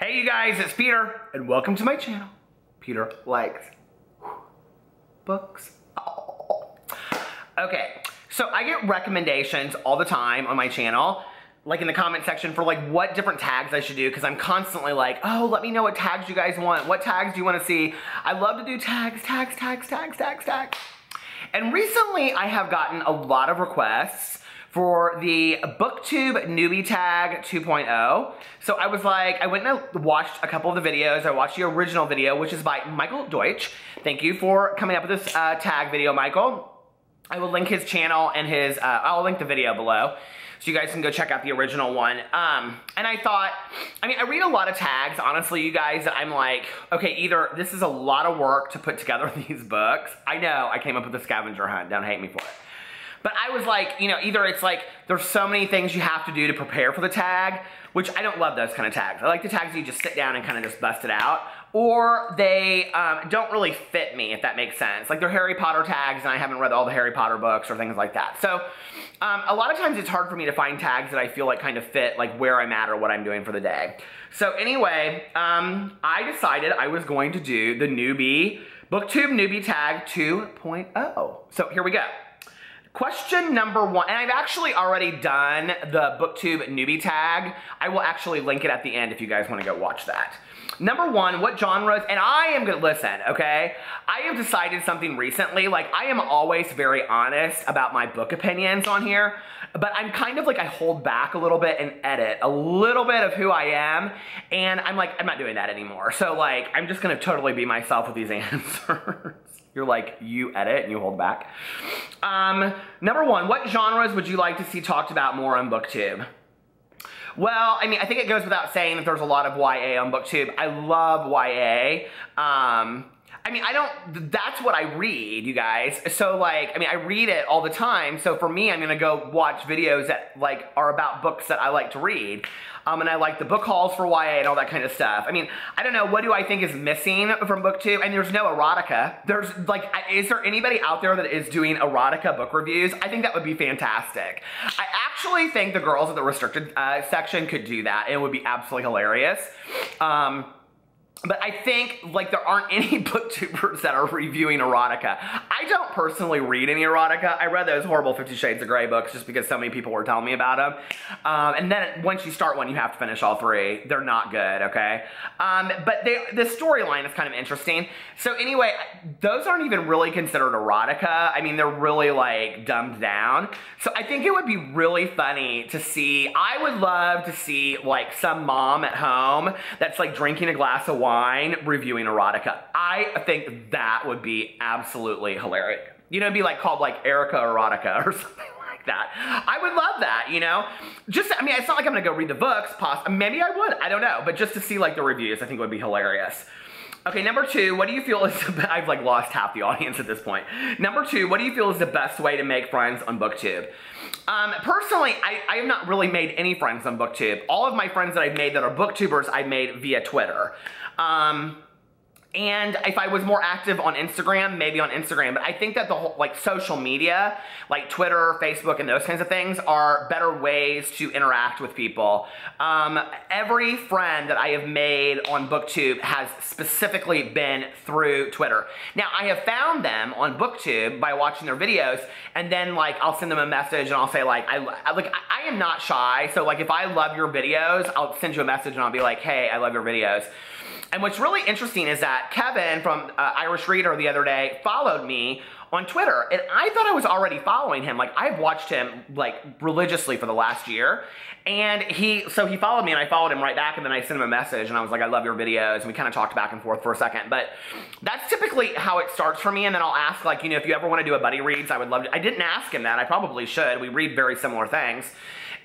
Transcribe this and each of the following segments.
Hey you guys, it's Peter, and welcome to my channel. Peter likes books. Oh. Okay, so I get recommendations all the time on my channel, like in the comment section for like what different tags I should do, because I'm constantly like, oh, let me know what tags you guys want. What tags do you want to see? I love to do tags. And recently I have gotten a lot of requests for the Booktube Newbie Tag 2.0. So I was like, I went and watched a couple of the videos. I watched the original video, which is by Michael Deutsch. Thank you for coming up with this tag video, Michael. I will link his channel and his, I'll link the video below, so you guys can go check out the original one. And I thought, I mean, I read a lot of tags, honestly, you guys, that I'm like, okay, either this is a lot of work to put together these books. I know, I came up with a scavenger hunt, don't hate me for it. But I was like, you know, either it's like, there's so many things you have to do to prepare for the tag, which I don't love those kind of tags. I like the tags you just sit down and kind of just bust it out. Or they don't really fit me, if that makes sense. Like they're Harry Potter tags and I haven't read all the Harry Potter books or things like that. So a lot of times it's hard for me to find tags that I feel like kind of fit like where I'm at or what I'm doing for the day. So anyway, I decided I was going to do the Booktube Newbie Tag 2.0. So here we go. Question number one, and I've actually already done the Booktube Newbie Tag. I will actually link it at the end if you guys want to go watch that. Number one, what genres, and I am gonna listen, okay? I have decided something recently, like I am always very honest about my book opinions on here, but I'm kind of like I hold back a little bit and edit a little bit of who I am, and I'm like, I'm not doing that anymore. So like, I'm just gonna totally be myself with these answers. You're like, you edit and you hold back. Number one, what genres would you like to see talked about more on Booktube? Well, I mean, I think it goes without saying that there's a lot of YA on Booktube. I love YA. I mean, that's what I read, you guys. So like, I mean, I read it all the time. So for me, I'm gonna go watch videos that like are about books that I like to read. And I like the book hauls for YA and all that kind of stuff. I mean, I don't know, what do I think is missing from Booktube? And there's no erotica. There's like, is there anybody out there that is doing erotica book reviews? I think that would be fantastic. I actually think the girls at the restricted section could do that. It would be absolutely hilarious. But I think, like, there aren't any booktubers that are reviewing erotica. I don't personally read any erotica. I read those horrible 50 Shades of Grey books just because so many people were telling me about them. And then once you start one, you have to finish all three. They're not good, okay? But the storyline is kind of interesting. So anyway, those aren't even really considered erotica. I mean, they're really, like, dumbed down. So I think it would be really funny to see, I would love to see, like, some mom at home that's, like, drinking a glass of wine reviewing erotica. I think that would be absolutely hilarious. You know, it'd be like called like Erica Erotica or something like that. I would love that, you know? Just, I mean, it's not like I'm gonna go read the books, maybe I would, I don't know, but just to see like the reviews, I think would be hilarious. Okay, number two, what do you feel is, I've like lost half the audience at this point. Number two, what do you feel is the best way to make friends on Booktube? Personally, I have not really made any friends on Booktube. All of my friends that I've made that are Booktubers, I've made via Twitter. And if I was more active on Instagram, maybe on Instagram, but I think that the whole, like social media, like Twitter, Facebook, and those kinds of things are better ways to interact with people. Every friend that I have made on Booktube has specifically been through Twitter. Now, I have found them on Booktube by watching their videos, and then like I'll send them a message and I'll say like, I am not shy, so like if I love your videos, I'll send you a message and I'll be like, hey, I love your videos. And what's really interesting is that Kevin from Irish Reader the other day followed me on Twitter, and I thought I was already following him. Like, I've watched him like religiously for the last year, and so he followed me and I followed him right back, and then I sent him a message and I was like, I love your videos, and we kind of talked back and forth for a second. But that's typically how it starts for me, and then I'll ask like, you know, if you ever want to do a buddy reads, I would love to. I didn't ask him that, I probably should. We read very similar things.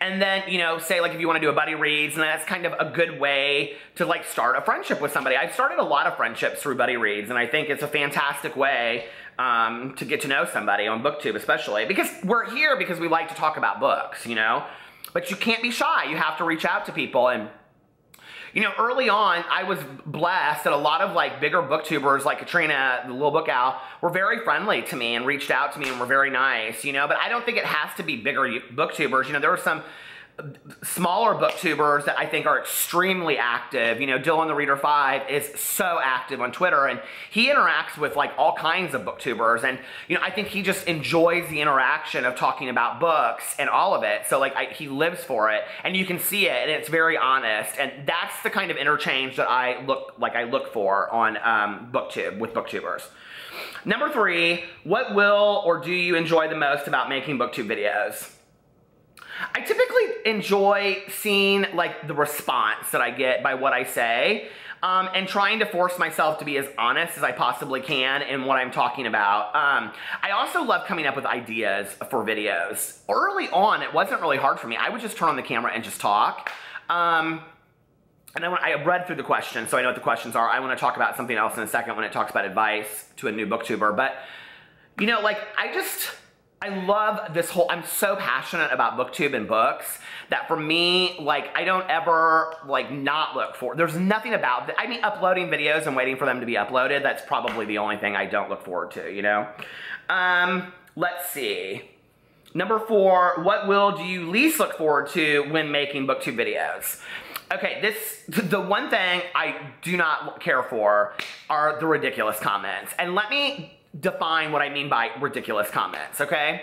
And then, you know, say like if you want to do a buddy reads, and that's kind of a good way to like start a friendship with somebody. I've started a lot of friendships through buddy reads, and I think it's a fantastic way to get to know somebody on Booktube, especially because we're here because we like to talk about books, you know, but you can't be shy. You have to reach out to people. And you know, early on, I was blessed that a lot of like bigger booktubers like Katrina, the Little Book Owl, were very friendly to me and reached out to me and were very nice, you know, but I don't think it has to be bigger booktubers. You know, there were some smaller booktubers that I think are extremely active. You know, Dylan the Reader 5 is so active on Twitter, and he interacts with like all kinds of booktubers, and you know, I think he just enjoys the interaction of talking about books and all of it. So like he lives for it, and you can see it, and it's very honest, and that's the kind of interchange that I look for on Booktube with booktubers. Number 3, what will or do you enjoy the most about making booktube videos? I typically enjoy seeing like the response that I get by what I say, and trying to force myself to be as honest as I possibly can in what I'm talking about. I also love coming up with ideas for videos. Early on, it wasn't really hard for me. I would just turn on the camera and just talk. And then when I read through the questions, so I know what the questions are. I want to talk about something else in a second when it talks about advice to a new booktuber. But, you know, like, I love this whole, I'm so passionate about booktube and books that for me, like, I don't ever, like, not look for, there's nothing about, I mean, uploading videos and waiting for them to be uploaded, that's probably the only thing I don't look forward to, you know? Let's see. Number 4, what will do you least look forward to when making booktube videos? Okay, the one thing I do not care for are the ridiculous comments. And let me define what I mean by ridiculous comments, okay?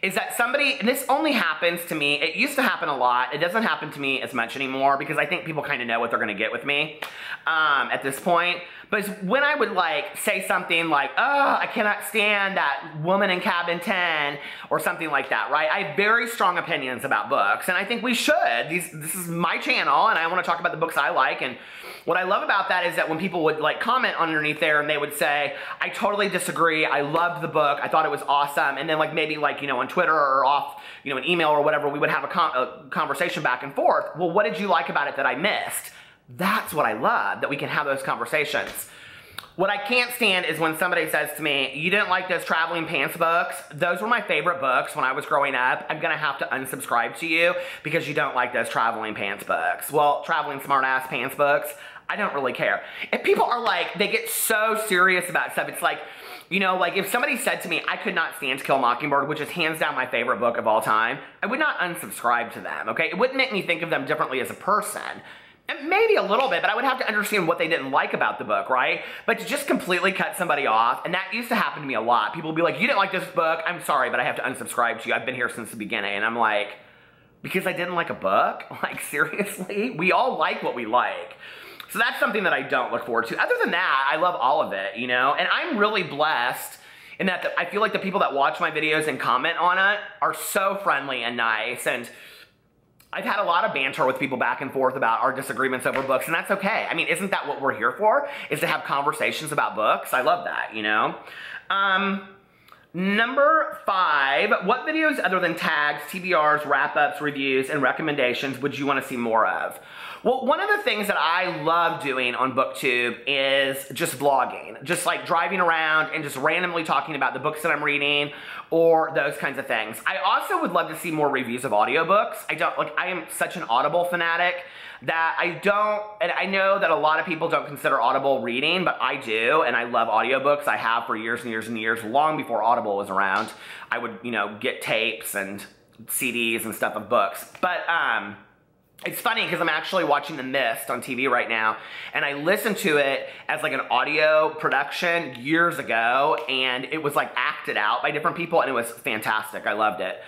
Is that somebody, and this only happens to me, it used to happen a lot, it doesn't happen to me as much anymore because I think people kind of know what they're gonna get with me at this point. But it's when I would like say something like, oh, I cannot stand that woman in cabin 10 or something like that, right? I have very strong opinions about books, and I think we should. This is my channel, and I want to talk about the books I like, and what I love about that is that when people would like comment underneath there and they would say, I totally disagree, I loved the book, I thought it was awesome, and then like maybe like, you know, on Twitter or off, you know, an email or whatever, we would have a conversation back and forth. Well, what did you like about it that I missed? That's what I love, that we can have those conversations. What I can't stand is when somebody says to me, you didn't like those traveling pants books? Those were my favorite books when I was growing up. I'm gonna have to unsubscribe to you because you don't like those traveling pants books. Well, traveling smartass pants books, I don't really care. If people are like, they get so serious about stuff, it's like, you know, like if somebody said to me, I could not stand To Kill a Mockingbird, which is hands down my favorite book of all time, I would not unsubscribe to them, okay? It wouldn't make me think of them differently as a person. And maybe a little bit, but I would have to understand what they didn't like about the book, right? But to just completely cut somebody off, and that used to happen to me a lot. People would be like, you didn't like this book? I'm sorry, but I have to unsubscribe to you. I've been here since the beginning. And I'm like, because I didn't like a book? Like, seriously? We all like what we like. So that's something that I don't look forward to. Other than that, I love all of it, you know? And I'm really blessed in that I feel like the people that watch my videos and comment on it are so friendly and nice, and I've had a lot of banter with people back and forth about our disagreements over books, and that's okay. I mean, isn't that what we're here for? Is to have conversations about books? I love that, you know? Number 5, what videos other than tags, TBRs, wrap-ups, reviews, and recommendations would you want to see more of? Well, one of the things that I love doing on Booktube is just vlogging. Just like driving around and just randomly talking about the books that I'm reading or those kinds of things. I also would love to see more reviews of audiobooks. I am such an Audible fanatic that and I know that a lot of people don't consider Audible reading, but I do, and I love audiobooks. I have for years and years and years, long before Audible was around. I would, you know, get tapes and CDs and stuff of books. But, it's funny because I'm actually watching The Mist on TV right now, and I listened to it as like an audio production years ago, and it was like acted out by different people, and it was fantastic. I loved it.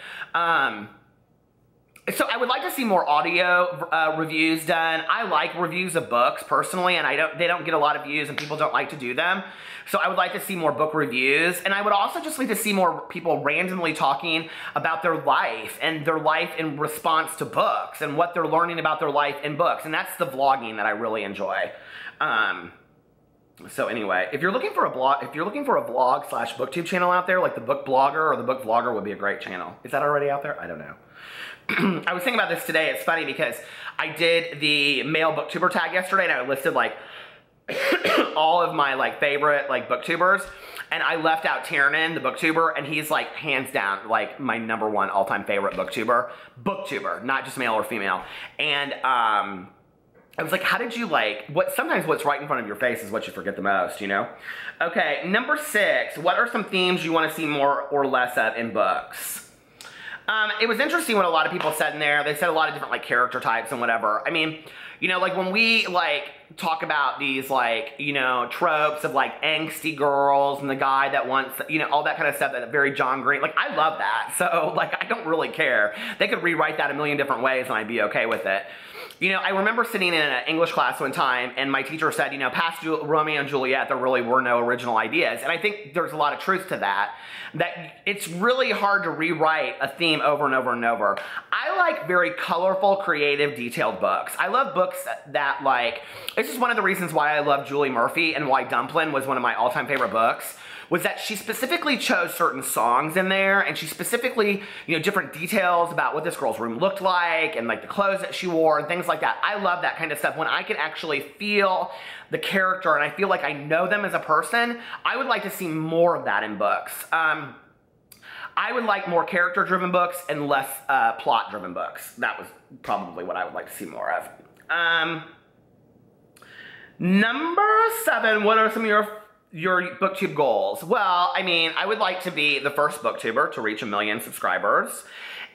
So I would like to see more audio reviews done. I like reviews of books personally, and they don't get a lot of views, and people don't like to do them. So I would like to see more book reviews, and I would also just like to see more people randomly talking about their life and their life in response to books and what they're learning about their life in books, and that's the vlogging that I really enjoy. So anyway, if you're looking for a vlog slash booktube channel out there, like the Book Blogger or the Book Vlogger would be a great channel. Is that already out there? I don't know. I was thinking about this today. It's funny because I did the male booktuber tag yesterday, and I listed like all of my like favorite like booktubers, and I left out Tiernan, the booktuber, and he's like hands down like my #1 all-time favorite booktuber, not just male or female. And I was like, how did you like, sometimes what's right in front of your face is what you forget the most, you know? Okay, number 6, what are some themes you want to see more or less of in books? It was interesting what a lot of people said in there. They said a lot of different like character types and whatever. I mean, you know, like when we like talk about these like, you know, tropes of like angsty girls and the guy that wants, you know, all that kind of stuff, that very John Green, like I love that. So like, I don't really care. They could rewrite that a million different ways and I'd be okay with it. You know, I remember sitting in an English class one time and my teacher said, you know, past Romeo and Juliet, there really were no original ideas. And I think there's a lot of truth to that, that it's really hard to rewrite a theme over and over and over. I like very colorful, creative, detailed books. I love books that like, this is one of the reasons why I love Julie Murphy and why Dumplin' was one of my all-time favorite books, was that she specifically chose certain songs in there, and she specifically, you know, different details about what this girl's room looked like, and like the clothes that she wore, and things like that. I love that kind of stuff. When I can actually feel the character, and I feel like I know them as a person, I would like to see more of that in books. I would like more character-driven books and less plot-driven books. That was probably what I would like to see more of. Number 7, what are some of your Booktube goals? Well, I mean, I would like to be the first Booktuber to reach 1 million subscribers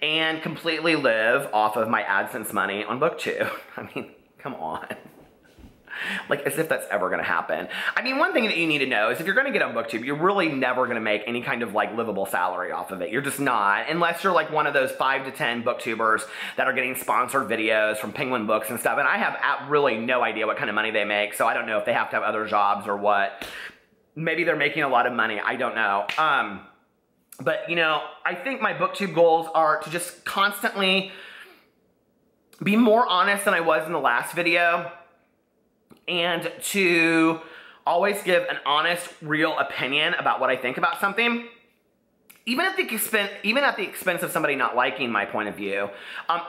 and completely live off of my AdSense money on Booktube. I mean, come on. Like, as if that's ever gonna happen. I mean, one thing that you need to know is if you're gonna get on Booktube, you're really never gonna make any kind of like livable salary off of it. You're just not, unless you're like one of those 5 to 10 Booktubers that are getting sponsored videos from Penguin Books and stuff. And I have really no idea what kind of money they make, so I don't know if they have to have other jobs or what. Maybe they're making a lot of money, I don't know. But you know, I think my Booktube goals are to just constantly be more honest than I was in the last video, and to always give an honest, real opinion about what I think about something, even at the expense of somebody not liking my point of view.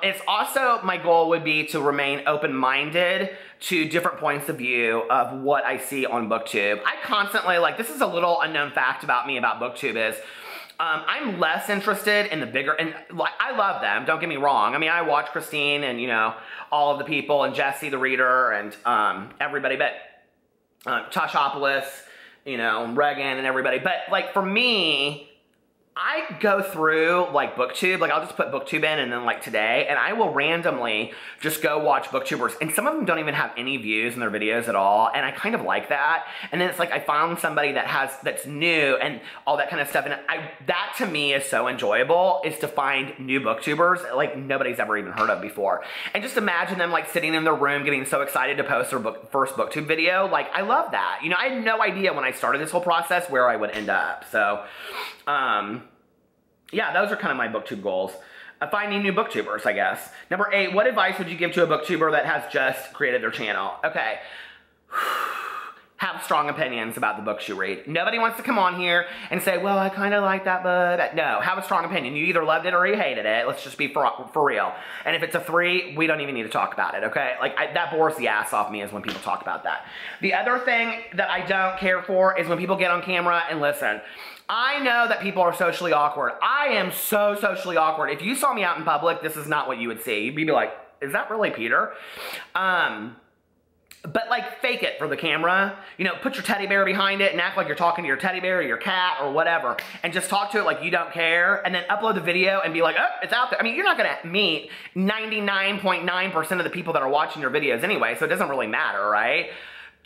It's also, my goal would be to remain open-minded to different points of view of what I see on Booktube. I constantly, like, this is a little unknown fact about me about Booktube is, I'm less interested in the bigger, and like, I love them, don't get me wrong. I mean, I watch Christine and, you know, all of the people, and Jesse the reader, and everybody, but Toshopoulos, you know, Reagan and everybody. But like, for me, I go through like Booktube, like I'll just put Booktube in and then like today, and I will randomly just go watch Booktubers, and some of them don't even have any views in their videos at all, and I kind of like that. And then it's like I found somebody that's new and all that kind of stuff, and that to me is so enjoyable, is to find new Booktubers like nobody's ever even heard of before. And just imagine them like sitting in their room getting so excited to post their first Booktube video. Like, I love that. You know, I had no idea when I started this whole process where I would end up. So, yeah, those are kind of my Booktube goals. Finding new Booktubers, I guess. Number 8, what advice would you give to a Booktuber that has just created their channel? Okay. Have strong opinions about the books you read. Nobody wants to come on here and say, well, I kind of like that book. No, have a strong opinion. You either loved it or you hated it. Let's just be for real. And if it's a 3, we don't even need to talk about it, okay? Like, that bores the ass off me is when people talk about that. The other thing that I don't care for is when people get on camera and listen. I know that people are socially awkward. I am so socially awkward. If you saw me out in public, this is not what you would see. You'd be like, is that really Peter? But like, fake it for the camera. You know, put your teddy bear behind it and act like you're talking to your teddy bear or your cat or whatever, and just talk to it like you don't care, and then upload the video and be like, oh, it's out there. I mean, you're not gonna meet 99.9% of the people that are watching your videos anyway, so it doesn't really matter, right?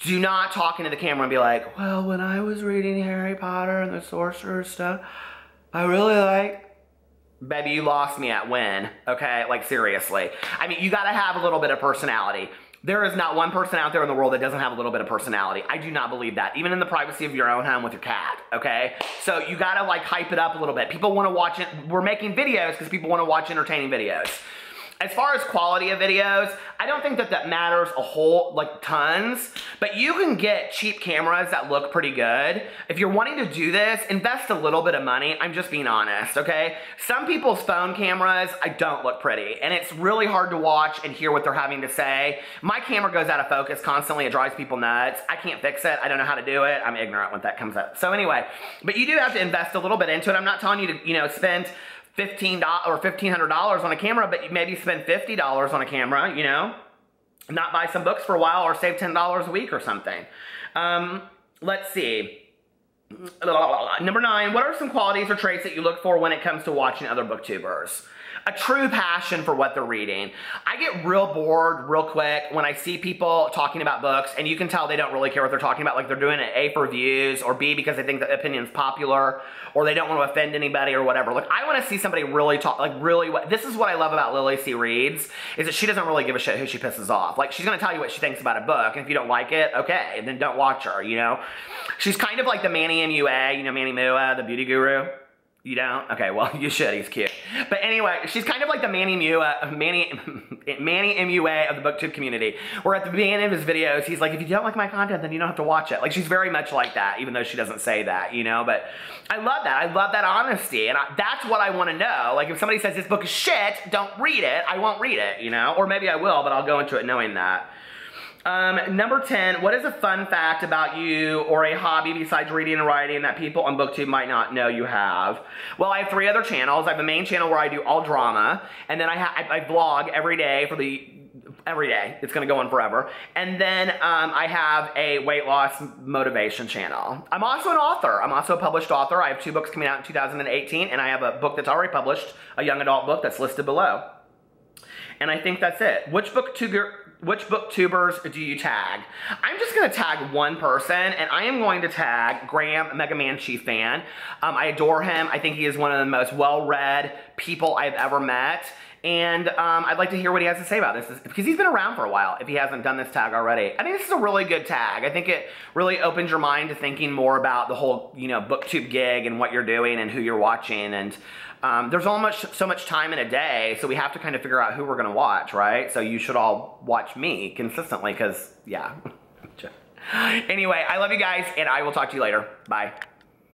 Do not talk into the camera and be like, well, when I was reading Harry Potter and the Sorcerer's stuff, I really like... Baby, you lost me at when, okay? Like, seriously. I mean, you gotta have a little bit of personality. There is not one person out there in the world that doesn't have a little bit of personality. I do not believe that, even in the privacy of your own home with your cat, okay? So you gotta like hype it up a little bit. People wanna watch it. We're making videos because people wanna watch entertaining videos. As far as quality of videos, I don't think that matters a whole, like, tons, but you can get cheap cameras that look pretty good. If you're wanting to do this, invest a little bit of money. I'm just being honest, okay? Some people's phone cameras, don't look pretty, and it's really hard to watch and hear what they're having to say. My camera goes out of focus constantly. It drives people nuts. I can't fix it. I don't know how to do it. I'm ignorant when that comes up. So anyway, but you do have to invest a little bit into it. I'm not telling you to, you know, spend $15 or $1,500 on a camera, but maybe spend $50 on a camera, you know? Not buy some books for a while or save $10 a week or something. Let's see. Number 9, what are some qualities or traits that you look for when it comes to watching other booktubers? A true passion for what they're reading. I get real bored real quick when I see people talking about books and you can tell they don't really care what they're talking about. Like they're doing it A for views or B because they think the opinion's popular or they don't want to offend anybody or whatever. Like I want to see somebody really talk, like really, this is what I love about Lily C. Reads is that she doesn't really give a shit who she pisses off. Like she's going to tell you what she thinks about a book and if you don't like it, okay, then don't watch her, you know? She's kind of like the Manny MUA, you know Manny Mua, the beauty guru. You don't? Okay, well, you should. He's cute. But anyway, she's kind of like the Manny MUA of the booktube community, where at the beginning of his videos, he's like, if you don't like my content, then you don't have to watch it. Like, she's very much like that, even though she doesn't say that, you know? But I love that. I love that honesty, and that's what I want to know. Like, if somebody says this book is shit, don't read it, I won't read it, you know? Or maybe I will, but I'll go into it knowing that. Number 10, what is a fun fact about you or a hobby besides reading and writing that people on BookTube might not know you have? Well, I have 3 other channels. I have a main channel where I do all drama, and then I vlog every day every day. It's going to go on forever. And then I have a weight loss motivation channel. I'm also an author. I'm also a published author. I have 2 books coming out in 2018, and I have a book that's already published, a young adult book that's listed below. And I think that's it. Which booktubers do you tag? I'm just gonna tag one person, and I am going to tag Graham, Mega Man Chief fan. I adore him. I think he is one of the most well-read people I've ever met. And I'd like to hear what he has to say about this, because he's been around for a while, if he hasn't done this tag already. I think this is a really good tag. I think it really opens your mind to thinking more about the whole, you know, booktube gig and what you're doing and who you're watching. And there's so much time in a day, so we have to kind of figure out who we're gonna watch, right? So you should all watch me consistently, because, yeah. Anyway, I love you guys, and I will talk to you later. Bye.